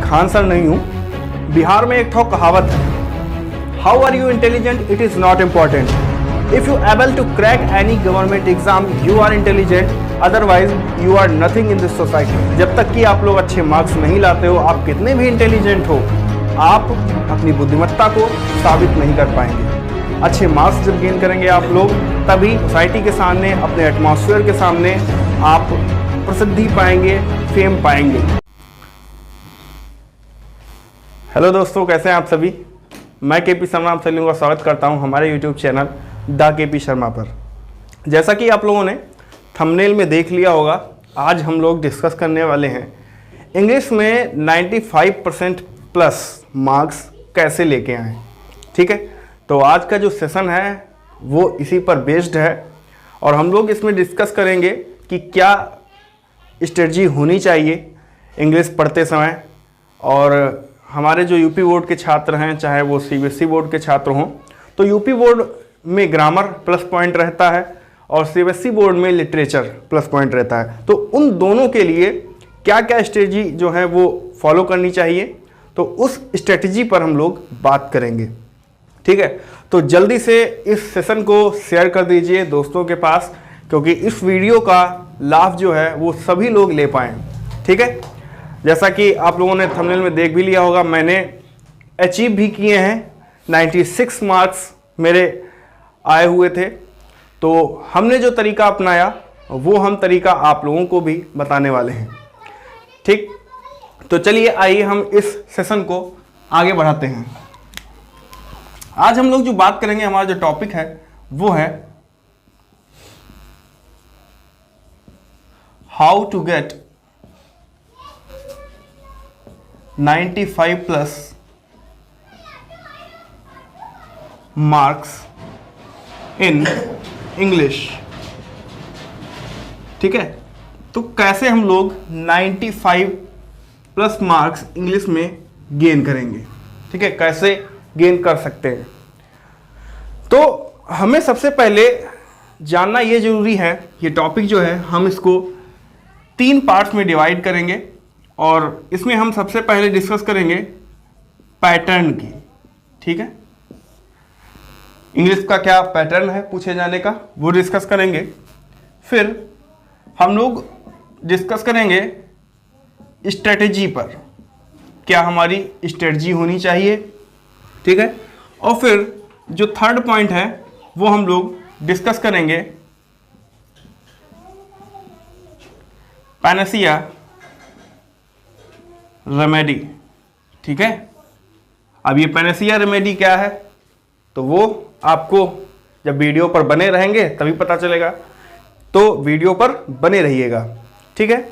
Khan sir नहीं हूँ। बिहार में एक ठो कहावत है, how are you intelligent it is not important, if you able to crack any government exam you are intelligent, otherwise you are nothing in this society. जब तक कि आप लोग अच्छे मार्क्स नहीं लाते हो, आप कितने भी इंटेलिजेंट हो, आप अपनी बुद्धिमत्ता को साबित नहीं कर पाएंगे। अच्छे मार्क्स जब गेन करेंगे आप लोग, तभी सोसाइटी के सामने, अपने एटमॉस्फेयर के सामने आप प्रसिद्धि पाएंगे, फेम पाएंगे। हेलो दोस्तों, कैसे हैं आप सभी। मैं केपी शर्मा आप सभी का स्वागत करता हूं हमारे YouTube channel the KP Sharma पर। जैसा कि आप लोगों ने थंबनेल में देख लिया होगा, आज हम लोग डिस्कस करने वाले हैं इंग्लिश में 95% प्लस मार्क्स कैसे लेके आएँ। ठीक है, तो आज का जो सेशन है वो इसी पर बेस्ड है और हम लोग इसमें डिस्कस करेंगे कि क्या स्ट्रेटजी होनी चाहिए इंग्लिश पढ़ते समय। और हमारे जो यूपी बोर्ड के छात्र हैं, चाहे वो सीबीएसई बोर्ड के छात्र हों, तो यूपी बोर्ड में ग्रामर प्लस पॉइंट रहता है और सीबीएसई बोर्ड में लिटरेचर प्लस पॉइंट रहता है। तो उन दोनों के लिए क्या क्या स्ट्रेटजी जो है वो फॉलो करनी चाहिए, तो उस स्ट्रेटजी पर हम लोग बात करेंगे। ठीक है, तो जल्दी से इस सेशन को शेयर कर दीजिए दोस्तों के पास, क्योंकि इस वीडियो का लाभ जो है वो सभी लोग ले पाएँ। ठीक है, जैसा कि आप लोगों ने थंबनेल में देख भी लिया होगा, मैंने अचीव भी किए हैं, 96 मार्क्स मेरे आए हुए थे। तो हमने जो तरीका अपनाया वो हम तरीका आप लोगों को भी बताने वाले हैं। ठीक, तो चलिए आइए हम इस सेशन को आगे बढ़ाते हैं। आज हम लोग जो बात करेंगे, हमारा जो टॉपिक है वो है how to get 95 plus marks in English. ठीक है, तो कैसे हम लोग 95 प्लस मार्क्स इंग्लिश में गेन करेंगे। ठीक है, कैसे गेन कर सकते हैं। तो हमें सबसे पहले जानना ये जरूरी है, ये टॉपिक जो है हम इसको 3 पार्ट्स में डिवाइड करेंगे और इसमें हम सबसे पहले डिस्कस करेंगे पैटर्न की। ठीक है, इंग्लिश का क्या पैटर्न है पूछे जाने का, वो डिस्कस करेंगे। फिर हम लोग डिस्कस करेंगे स्ट्रेटजी पर, क्या हमारी स्ट्रेटजी होनी चाहिए। ठीक है, और फिर जो थर्ड पॉइंट है वो हम लोग डिस्कस करेंगे पैनासिया रेमेडी। ठीक है, अब ये पैनासिया रेमेडी क्या है, तो वो आपको जब वीडियो पर बने रहेंगे तभी पता चलेगा, तो वीडियो पर बने रहिएगा। ठीक है,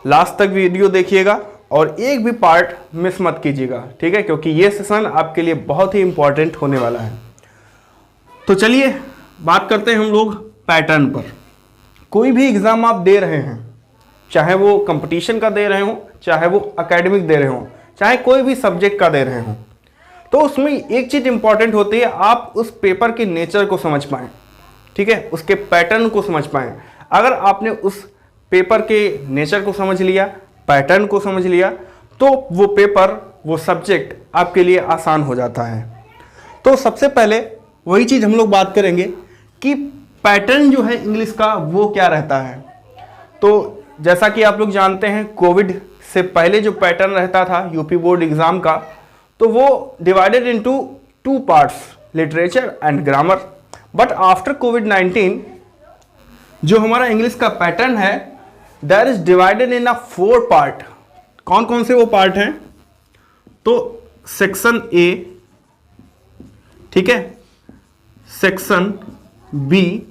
लास्ट तक वीडियो देखिएगा और एक भी पार्ट मिस मत कीजिएगा। ठीक है, क्योंकि ये सेशन आपके लिए बहुत ही इंपॉर्टेंट होने वाला है। तो चलिए बात करते हैं हम लोग पैटर्न पर। कोई भी एग्ज़ाम आप दे रहे हैं, चाहे वो कंपटीशन का दे रहे हो, चाहे वो एकेडमिक दे रहे हो, चाहे कोई भी सब्जेक्ट का दे रहे हो, तो उसमें एक चीज़ इंपॉर्टेंट होती है, आप उस पेपर के नेचर को समझ पाएँ। ठीक है, उसके पैटर्न को समझ पाएँ। अगर आपने उस पेपर के नेचर को समझ लिया, पैटर्न को समझ लिया, तो वो पेपर, वो सब्जेक्ट आपके लिए आसान हो जाता है। तो सबसे पहले वही चीज़ हम लोग बात करेंगे कि पैटर्न जो है इंग्लिश का वो क्या रहता है। तो जैसा कि आप लोग जानते हैं, कोविड से पहले जो पैटर्न रहता था यूपी बोर्ड एग्ज़ाम का, तो वो divided into 2 parts, literature and grammar. But after कोविड-19 जो हमारा इंग्लिश का पैटर्न है that is divided in 4 part. कौन कौन से वो पार्ट हैं, तो सेक्शन ए, ठीक है, section B,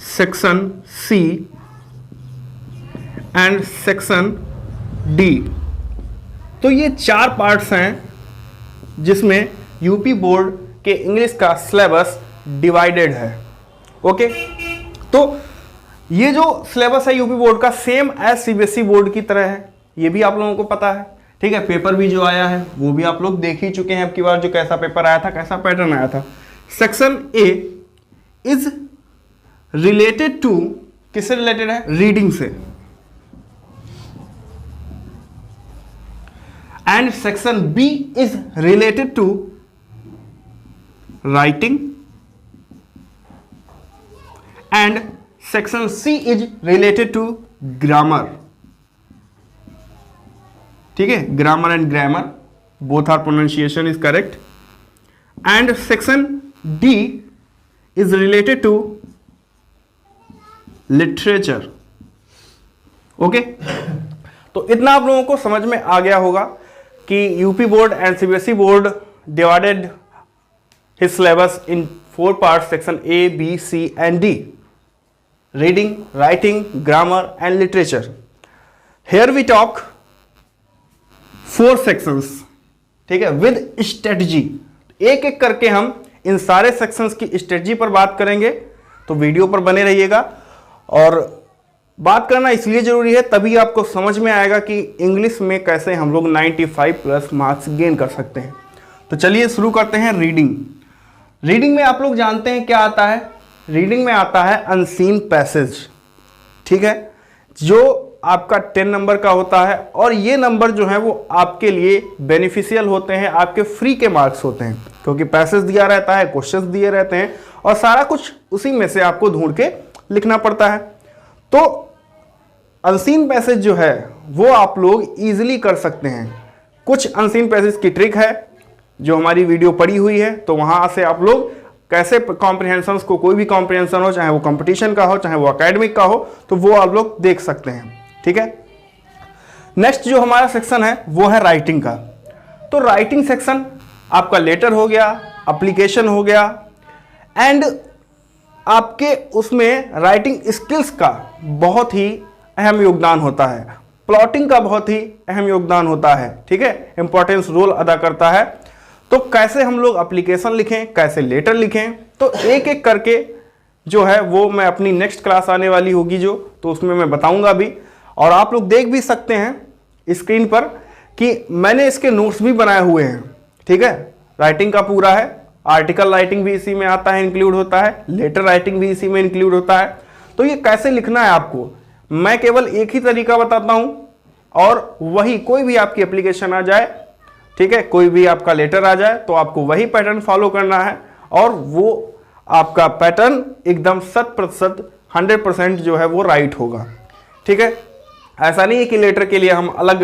section C and section D. तो ये 4 पार्ट्स हैं जिसमें यूपी बोर्ड के इंग्लिश का सिलेबस डिवाइडेड है। ओके, तो ये जो सिलेबस है यूपी बोर्ड का सेम एज सीबीएसई बोर्ड की तरह है, ये भी आप लोगों को पता है। ठीक है, पेपर भी जो आया है वो भी आप लोग देख ही चुके हैं अब की बार, जो कैसा पेपर आया था, कैसा पैटर्न आया था। Section A is related to, किससे रिलेटेड है, रीडिंग से। and section B is related to writing and section C is related to grammar. ठीक है, grammar and grammar both are pronunciation is correct, and section D is related to literature. Okay तो इतना आप लोगों को समझ में आ गया होगा कि UP board and CBSE board divided his syllabus in 4 parts, section A B C and D, reading, writing, grammar and literature. Here we talk 4 sections. ठीक है, विद स्ट्रेटजी. एक एक करके हम इन सारे सेक्शंस की स्ट्रेटजी पर बात करेंगे, तो वीडियो पर बने रहिएगा. और बात करना इसलिए जरूरी है, तभी आपको समझ में आएगा कि इंग्लिश में कैसे हम लोग 95 प्लस मार्क्स गेन कर सकते हैं. तो चलिए शुरू करते हैं. रीडिंग. रीडिंग में आप लोग जानते हैं क्या आता है. रीडिंग में आता है अनसीन पैसेज. ठीक है, जो आपका 10 नंबर का होता है, और ये नंबर जो है वो आपके लिए बेनिफिशियल होते हैं, आपके फ्री के मार्क्स होते हैं, क्योंकि पैसेज दिया रहता है, क्वेश्चंस दिए रहते हैं, और सारा कुछ उसी में से आपको ढूंढ के लिखना पड़ता है. तो अनसीन पैसेज जो है वो आप लोग इजीली कर सकते हैं. कुछ अनसीन पैसेज की ट्रिक है जो हमारी वीडियो पड़ी हुई है, तो वहां से आप लोग कैसे कॉम्प्रिहेंशन को, कोई भी कॉम्प्रिहेंशन हो, चाहे वो कंपटीशन का हो, चाहे वो एकेडमिक का हो, तो वो आप लोग देख सकते हैं. ठीक है, नेक्स्ट जो हमारा सेक्शन है वो है राइटिंग का. तो राइटिंग सेक्शन आपका लेटर हो गया, एप्लीकेशन हो गया, एंड आपके उसमें राइटिंग स्किल्स का बहुत ही अहम योगदान होता है, प्लॉटिंग का बहुत ही अहम योगदान होता है. ठीक है, इंपॉर्टेंस रोल अदा करता है. तो कैसे हम लोग एप्लीकेशन लिखें, कैसे लेटर लिखें, तो एक एक करके जो है वो मैं अपनी नेक्स्ट क्लास आने वाली होगी जो, तो उसमें मैं बताऊंगा भी. और आप लोग देख भी सकते हैं स्क्रीन पर कि मैंने इसके नोट्स भी बनाए हुए हैं. ठीक है, राइटिंग का पूरा है, आर्टिकल राइटिंग भी इसी में आता है, इंक्लूड होता है, लेटर राइटिंग भी इसी में इंक्लूड होता है. तो ये कैसे लिखना है आपको, मैं केवल एक ही तरीका बताता हूं, और वही कोई भी आपकी एप्लीकेशन आ जाए, ठीक है, कोई भी आपका लेटर आ जाए, तो आपको वही पैटर्न फॉलो करना है, और वो आपका पैटर्न एकदम 100% 100% जो है वो राइट होगा. ठीक है, ऐसा नहीं है कि लेटर के लिए हम अलग,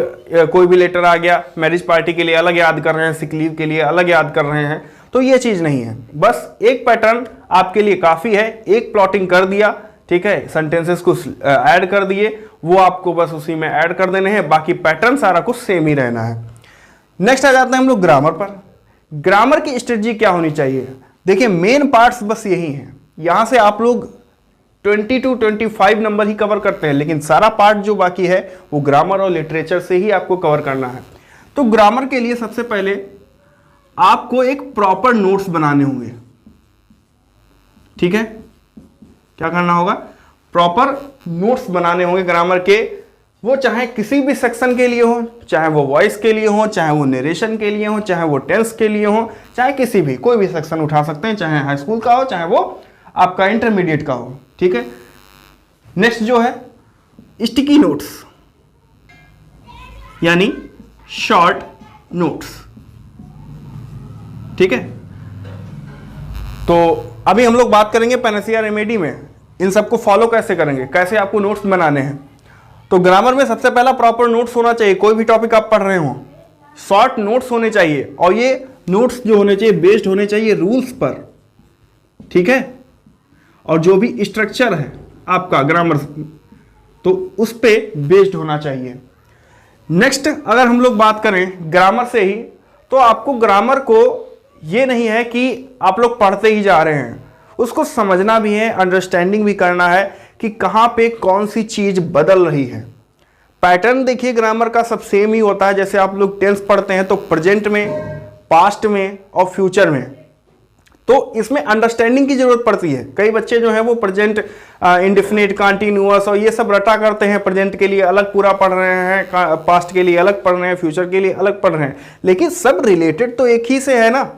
कोई भी लेटर आ गया, मैरिज पार्टी के लिए अलग याद कर रहे हैं, सिक लीव के लिए अलग याद कर रहे हैं, तो ये चीज नहीं है. बस एक पैटर्न आपके लिए काफी है, एक प्लॉटिंग कर दिया, ठीक है, सेंटेंसेस को ऐड कर दिए, वो आपको बस उसी में ऐड कर देने हैं, बाकी पैटर्न सारा कुछ सेम ही रहना है. नेक्स्ट आ जाते हैं हम लोग ग्रामर पर. ग्रामर की स्ट्रेटजी क्या होनी चाहिए. देखिए, मेन पार्ट्स बस यही हैं, यहां से आप लोग 20 to 25 नंबर ही कवर करते हैं, लेकिन सारा पार्ट जो बाकी है वो ग्रामर और लिटरेचर से ही आपको कवर करना है. तो ग्रामर के लिए सबसे पहले आपको एक प्रॉपर नोट्स बनाने होंगे. ठीक है, क्या करना होगा, प्रॉपर नोट्स बनाने होंगे ग्रामर के. वो चाहे किसी भी सेक्शन के लिए हो, चाहे वो वॉइस के लिए हो, चाहे वो नरेशन के लिए हो, चाहे वो टेंस के लिए हो, चाहे किसी भी, कोई भी सेक्शन उठा सकते हैं, चाहे हाई स्कूल का हो, चाहे वो आपका इंटरमीडिएट का हो. ठीक है, नेक्स्ट जो है स्टिकी नोट्स, यानी शॉर्ट नोट्स. ठीक है, तो अभी हम लोग बात करेंगे पैनासिया रेमेडी में इन सबको फॉलो कैसे करेंगे, कैसे आपको नोट्स बनाने हैं. तो ग्रामर में सबसे पहला प्रॉपर नोट्स होना चाहिए. कोई भी टॉपिक आप पढ़ रहे हो, शॉर्ट नोट्स होने चाहिए, और ये नोट्स जो होने चाहिए बेस्ड होने चाहिए रूल्स पर. ठीक है, और जो भी स्ट्रक्चर है आपका ग्रामर, तो उस पे बेस्ड होना चाहिए. नेक्स्ट अगर हम लोग बात करें ग्रामर से ही, तो आपको ग्रामर को ये नहीं है कि आप लोग पढ़ते ही जा रहे हैं, उसको समझना भी है, अंडरस्टैंडिंग भी करना है कि कहाँ पे कौन सी चीज बदल रही है. पैटर्न देखिए ग्रामर का सब सेम ही होता है. जैसे आप लोग टेंस पढ़ते हैं तो प्रेजेंट में, पास्ट में और फ्यूचर में, तो इसमें अंडरस्टैंडिंग की जरूरत पड़ती है. कई बच्चे जो है वो प्रेजेंट इंडेफिनिट, कंटिन्यूअस और ये सब रटा करते हैं, प्रेजेंट के लिए अलग पूरा पढ़ रहे हैं, पास्ट के लिए अलग पढ़ रहे हैं, फ्यूचर के लिए अलग पढ़ रहे हैं, लेकिन सब रिलेटेड तो एक ही से है ना.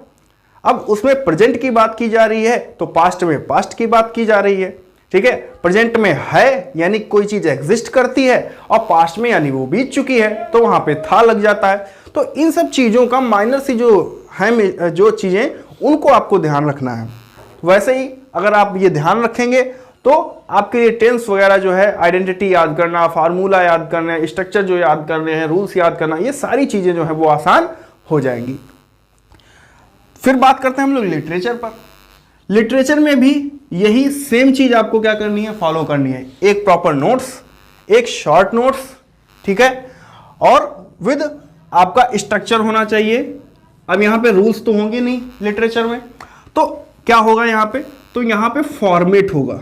अब उसमें प्रेजेंट की बात की जा रही है तो पास्ट में पास्ट की बात की जा रही है. ठीक है, प्रेजेंट में है यानी कोई चीज एग्जिस्ट करती है, और पास्ट में यानी वो बीत चुकी है, तो वहां पे था लग जाता है. तो इन सब चीज़ों का माइनर सी जो है जो चीज़ें उनको आपको ध्यान रखना है। वैसे ही अगर आप ये ध्यान रखेंगे तो आपके लिए टेंस वगैरह जो है, आइडेंटिटी याद करना, फार्मूला याद करना, स्ट्रक्चर जो याद करने हैं, रूल्स याद करना, ये सारी चीज़ें जो है वो आसान हो जाएंगी। फिर बात करते हैं हम लोग लिटरेचर पर। लिटरेचर में भी यही सेम चीज़ आपको क्या करनी है, फॉलो करनी है। एक प्रॉपर नोट्स, एक शॉर्ट नोट्स, ठीक है, और विद आपका स्ट्रक्चर होना चाहिए। अब यहाँ पे रूल्स तो होंगे नहीं लिटरेचर में, तो क्या होगा यहाँ पे, तो यहाँ पे फॉर्मेट होगा,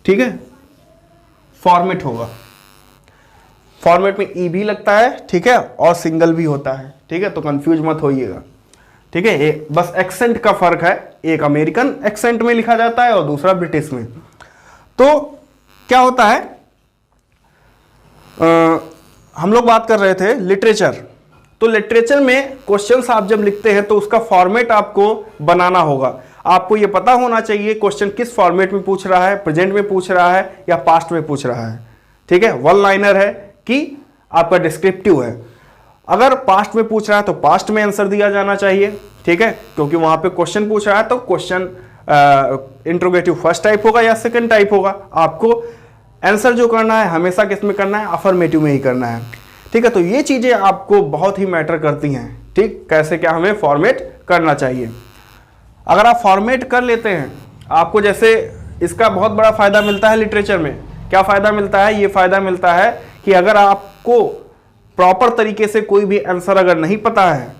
ठीक है, फॉर्मेट होगा। फॉर्मेट में ई भी लगता है, ठीक है, और सिंगल भी होता है, ठीक है, तो कंफ्यूज मत होइएगा, ठीक है। ये बस एक्सेंट का फर्क है, एक अमेरिकन एक्सेंट में लिखा जाता है और दूसरा ब्रिटिश में। तो क्या होता है, हम लोग बात कर रहे थे लिटरेचर, तो लिटरेचर में क्वेश्चंस आप जब लिखते हैं तो उसका फॉर्मेट आपको बनाना होगा। आपको ये पता होना चाहिए क्वेश्चन किस फॉर्मेट में पूछ रहा है, प्रेजेंट में पूछ रहा है या पास्ट में पूछ रहा है, ठीक है, वन लाइनर है कि आपका डिस्क्रिप्टिव है। अगर पास्ट में पूछ रहा है तो पास्ट में आंसर दिया जाना चाहिए, ठीक है, क्योंकि वहां पे क्वेश्चन पूछ रहा है, तो क्वेश्चन इंट्रोगेटिव फर्स्ट टाइप होगा या सेकंड टाइप होगा। आपको आंसर जो करना है हमेशा किस में करना है, अफर्मेटिव में ही करना है, ठीक है। तो ये चीजें आपको बहुत ही मैटर करती हैं, ठीक, कैसे क्या हमें फॉर्मेट करना चाहिए। अगर आप फॉर्मेट कर लेते हैं, आपको जैसे इसका बहुत बड़ा फायदा मिलता है लिटरेचर में। क्या फायदा मिलता है, ये फायदा मिलता है कि अगर आपको प्रॉपर तरीके से कोई भी आंसर अगर नहीं पता है,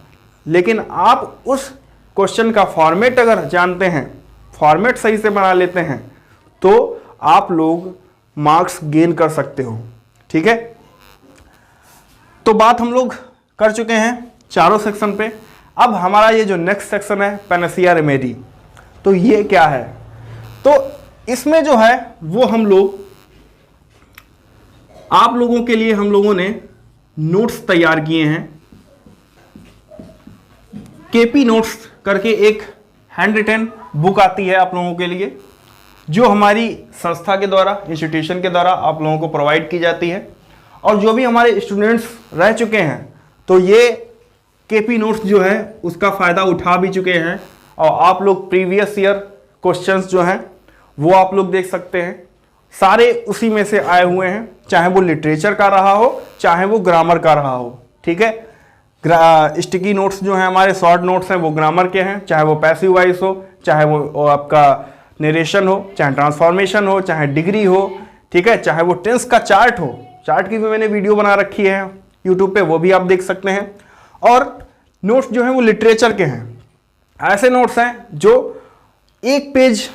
लेकिन आप उस क्वेश्चन का फॉर्मेट अगर जानते हैं, फॉर्मेट सही से बना लेते हैं, तो आप लोग मार्क्स गेन कर सकते हो, ठीक है। तो बात हम लोग कर चुके हैं चारों सेक्शन पे। अब हमारा ये जो नेक्स्ट सेक्शन है पैनासिया रेमेडी, तो ये क्या है, तो इसमें जो है वो हम लोग आप लोगों के लिए हम लोगों ने नोट्स तैयार किए हैं। केपी नोट्स करके एक हैंड रिटन बुक आती है आप लोगों के लिए, जो हमारी संस्था के द्वारा, इंस्टीट्यूशन के द्वारा आप लोगों को प्रोवाइड की जाती है। और जो भी हमारे स्टूडेंट्स रह चुके हैं तो ये केपी नोट्स जो है उसका फ़ायदा उठा भी चुके हैं, और आप लोग प्रीवियस ईयर क्वेश्चंस जो हैं वो आप लोग देख सकते हैं, सारे उसी में से आए हुए हैं, चाहे वो लिटरेचर का रहा हो चाहे वो ग्रामर का रहा हो, ठीक है। स्टिकी नोट्स जो हैं हमारे शॉर्ट नोट्स हैं वो ग्रामर के हैं, चाहे वो पैसिव वॉइस हो, चाहे वो आपका नरेशन हो, चाहे ट्रांसफॉर्मेशन हो, चाहे डिग्री हो, ठीक है, चाहे वो टेंस का चार्ट हो। चार्ट की भी मैंने वीडियो बना रखी है यूट्यूब पे, वो भी आप देख सकते हैं। और नोट्स जो हैं वो लिटरेचर के हैं, ऐसे नोट्स हैं जो एक पेज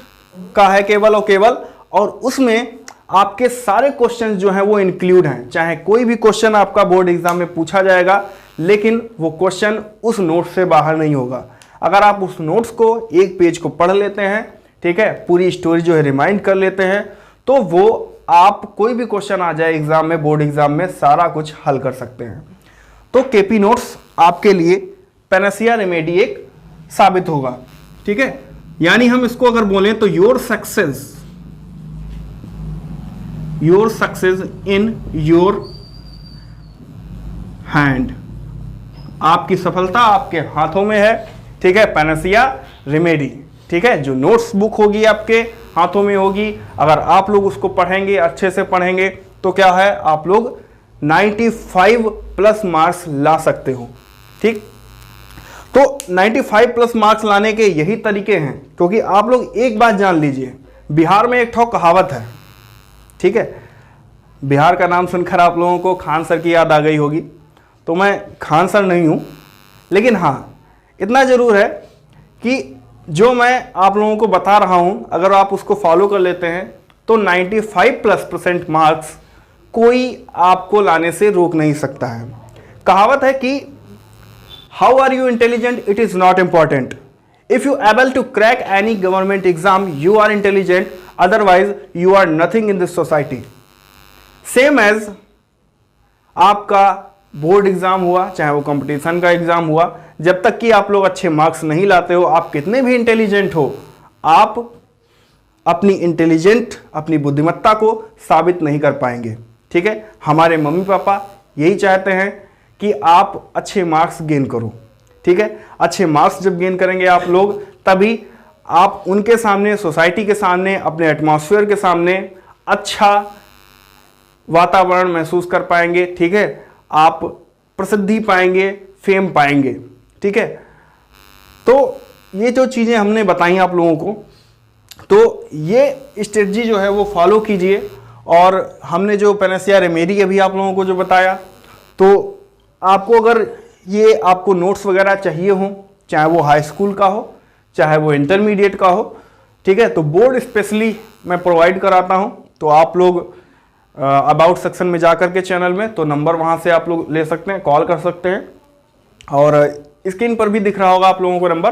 का है केवल और केवल, और उसमें आपके सारे क्वेश्चन जो हैं वो इंक्लूड हैं। चाहे कोई भी क्वेश्चन आपका बोर्ड एग्जाम में पूछा जाएगा, लेकिन वो क्वेश्चन उस नोट से बाहर नहीं होगा। अगर आप उस नोट्स को, एक पेज को पढ़ लेते हैं, ठीक है, पूरी स्टोरी जो है रिमाइंड कर लेते हैं, तो वो आप कोई भी क्वेश्चन आ जाए एग्जाम में, बोर्ड एग्जाम में, सारा कुछ हल कर सकते हैं। तो केपी नोट्स आपके लिए पैनासिया रेमेडी एक साबित होगा, ठीक है। यानी हम इसको अगर बोलें तो your success in your hand, आपकी सफलता आपके हाथों में है, ठीक है, पैनासिया रेमेडी, ठीक है। जो नोट्स बुक होगी आपके हाथों में होगी, अगर आप लोग उसको पढ़ेंगे, अच्छे से पढ़ेंगे, तो क्या है, आप लोग 95 प्लस मार्क्स ला सकते हो, ठीक। तो 95 प्लस मार्क्स लाने के यही तरीके हैं, क्योंकि आप लोग एक बात जान लीजिए, बिहार में एक ठो कहावत है, ठीक है। बिहार का नाम सुनकर आप लोगों को खान सर की याद आ गई होगी, तो मैं खान सर नहीं हूं, लेकिन हाँ इतना जरूर है कि जो मैं आप लोगों को बता रहा हूं, अगर आप उसको फॉलो कर लेते हैं तो 95% मार्क्स कोई आपको लाने से रोक नहीं सकता है। कहावत है कि how are you intelligent, it is not important, if you able to crack any government exam you are intelligent, otherwise you are nothing in this society. Same as आपका बोर्ड एग्जाम हुआ, चाहे वो कंपटीशन का exam हुआ, जब तक कि आप लोग अच्छे मार्क्स नहीं लाते हो, आप कितने भी इंटेलिजेंट हो, आप अपनी बुद्धिमत्ता को साबित नहीं कर पाएंगे, ठीक है। हमारे मम्मी पापा यही चाहते हैं कि आप अच्छे मार्क्स गेन करो। ठीक है, अच्छे मार्क्स जब गेन करेंगे आप लोग, तभी आप उनके सामने, सोसाइटी के सामने, अपने एटमॉस्फेयर के सामने अच्छा वातावरण महसूस कर पाएंगे। ठीक है, आप प्रसिद्धि पाएंगे, फेम पाएंगे। ठीक है, तो ये जो चीज़ें हमने बताई आप लोगों को, तो ये स्ट्रेटजी जो है वो फॉलो कीजिए। और हमने जो पैनासिया रेमेडी अभी आप लोगों को जो बताया, तो आपको अगर ये आपको नोट्स वगैरह चाहिए हो, चाहे वो हाई स्कूल का हो, चाहे वो इंटरमीडिएट का हो, ठीक है, तो बोर्ड स्पेशली मैं प्रोवाइड कराता हूँ। तो आप लोग अबाउट सेक्शन में जा करके चैनल में, तो नंबर वहाँ से आप लोग ले सकते हैं, कॉल कर सकते हैं, और स्क्रीन पर भी दिख रहा होगा आप लोगों को नंबर,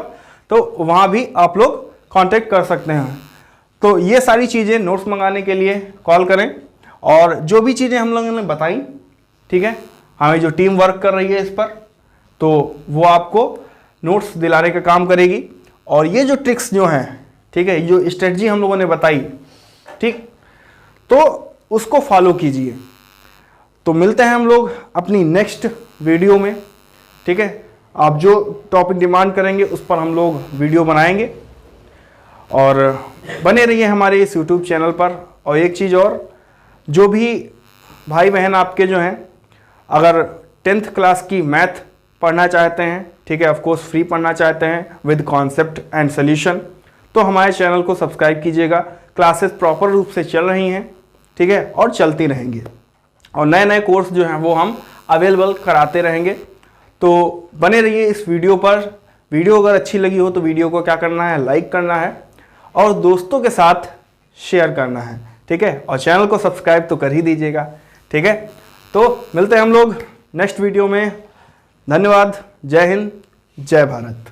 तो वहाँ भी आप लोग कांटेक्ट कर सकते हैं। तो ये सारी चीज़ें नोट्स मंगाने के लिए कॉल करें। और जो भी चीज़ें हम लोगों ने बताई, ठीक है, हमें जो टीम वर्क कर रही है इस पर, तो वो आपको नोट्स दिलाने का काम करेगी। और ये जो ट्रिक्स जो हैं, ठीक है, जो स्ट्रेटजी हम लोगों ने बताई, ठीक, तो उसको फॉलो कीजिए। तो मिलते हैं हम लोग अपनी नेक्स्ट वीडियो में। ठीक है, आप जो टॉपिक डिमांड करेंगे उस पर हम लोग वीडियो बनाएंगे, और बने रहिए हमारे इस यूट्यूब चैनल पर। और एक चीज़ और, जो भी भाई बहन आपके जो हैं, अगर 10th क्लास की मैथ पढ़ना चाहते हैं, ठीक है, ऑफ कोर्स फ्री पढ़ना चाहते हैं विद कॉन्सेप्ट एंड सोल्यूशन, तो हमारे चैनल को सब्सक्राइब कीजिएगा। क्लासेस प्रॉपर रूप से चल रही हैं, ठीक है, और चलती रहेंगी, और नए नए कोर्स जो हैं वो हम अवेलेबल कराते रहेंगे। तो बने रहिए इस वीडियो पर। वीडियो अगर अच्छी लगी हो तो वीडियो को क्या करना है, लाइक करना है, और दोस्तों के साथ शेयर करना है। ठीक है, और चैनल को सब्सक्राइब तो कर ही दीजिएगा। ठीक है, तो मिलते हैं हम लोग नेक्स्ट वीडियो में। धन्यवाद। जय हिंद, जय भारत।